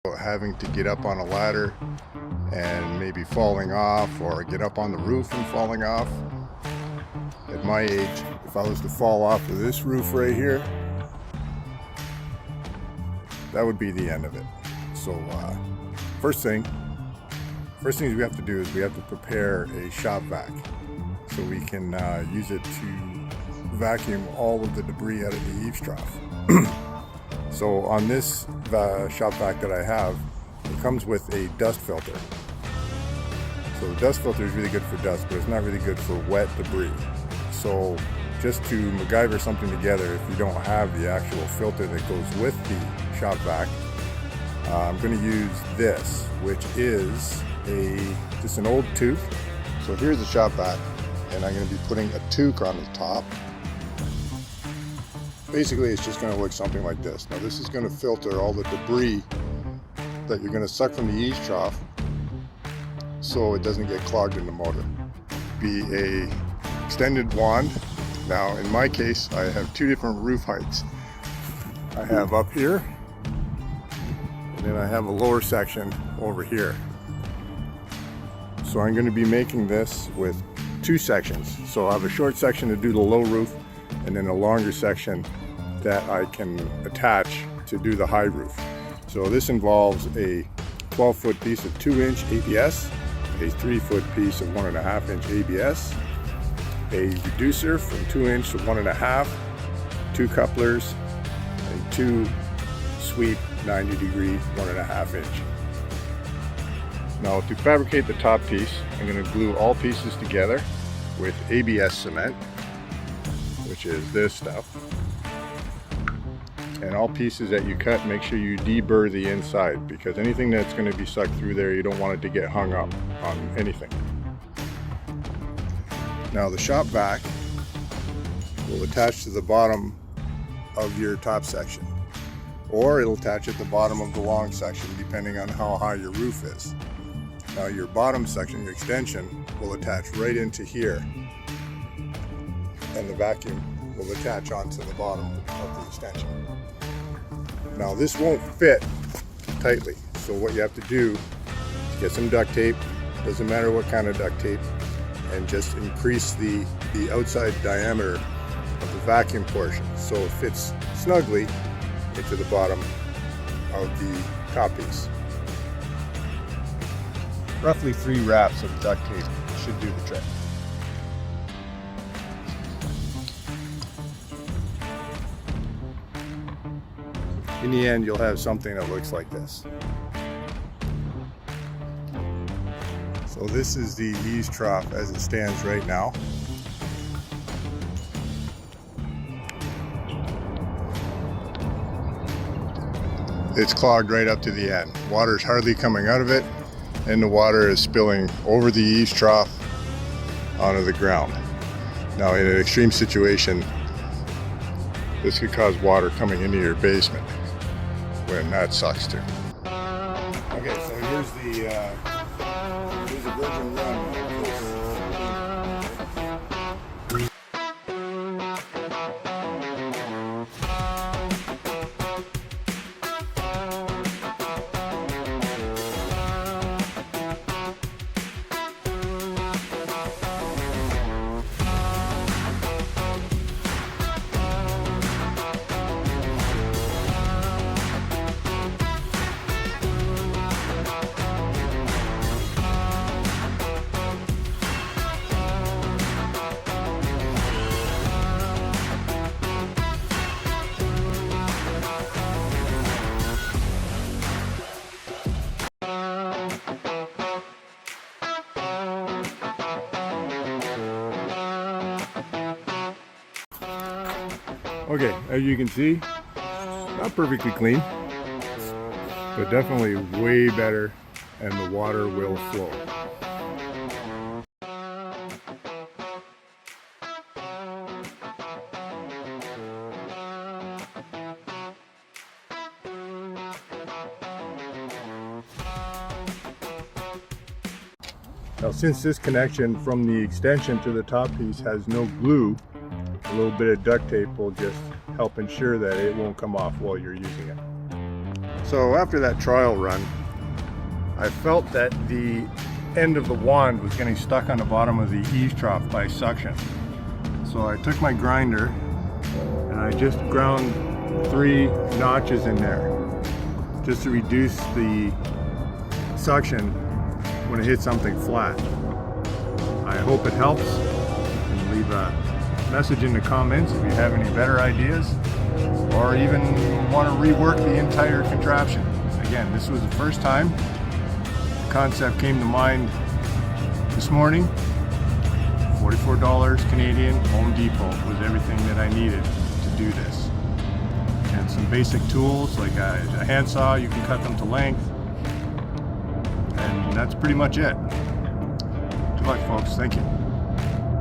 Having to get up on a ladder and maybe falling off, or get up on the roof and falling off. At my age, if I was to fall off of this roof right here, that would be the end of it. So first things we have to do is we have to prepare a shop vac so we can use it to vacuum all of the debris out of the eaves trough. So on this shop vac that I have, it comes with a dust filter. So the dust filter is really good for dust, but it's not really good for wet debris. So just to MacGyver something together, if you don't have the actual filter that goes with the shop vac, I'm going to use this, which is just an old toque. So here's the shop vac, and I'm going to be putting a toque on the top. Basically, it's just going to look something like this. Now this is going to filter all the debris that you're going to suck from the eaves trough so it doesn't get clogged in the motor. Be a extended wand. Now in my case, I have two different roof heights. I have up here, and then I have a lower section over here. So I'm going to be making this with two sections. So I'll have a short section to do the low roof, and then a longer section that I can attach to do the high roof. So this involves a 12-foot piece of 2-inch ABS, a 3-foot piece of 1.5-inch ABS, a reducer from 2-inch to 1.5, 2 couplers, and 2 sweep 90-degree 1.5-inch. Now to fabricate the top piece, I'm going to glue all pieces together with ABS cement, which is this stuff. And all pieces that you cut, make sure you deburr the inside, because anything that's going to be sucked through there, you don't want it to get hung up on anything. Now the shop vac will attach to the bottom of your top section, or it'll attach at the bottom of the long section depending on how high your roof is. Now your bottom section, your extension, will attach right into here, and the vacuum will attach onto the bottom of the extension. Now this won't fit tightly, so what you have to do is get some duct tape, doesn't matter what kind of duct tape, and just increase the outside diameter of the vacuum portion so it fits snugly into the bottom of the top piece. Roughly 3 wraps of duct tape should do the trick. In the end, you'll have something that looks like this. So this is the eaves trough as it stands right now. It's clogged right up to the end. Water's hardly coming out of it, and the water is spilling over the eaves trough onto the ground. Now in an extreme situation, this could cause water coming into your basement, when that sucks too. Okay, so here's the virgin run. Okay, as you can see, not perfectly clean, but definitely way better, and the water will flow. Now, since this connection from the extension to the top piece has no glue, a little bit of duct tape will just help ensure that it won't come off while you're using it. So after that trial run, I felt that the end of the wand was getting stuck on the bottom of the eaves trough by suction. So I took my grinder and I just ground 3 notches in there just to reduce the suction when it hits something flat. I hope it helps. And leave a message in the comments if you have any better ideas or even want to rework the entire contraption. Again, this was the first time. The concept came to mind this morning. $44 Canadian, Home Depot was everything that I needed to do this. And some basic tools like a handsaw, you can cut them to length. And that's pretty much it. Good luck, folks. Thank you.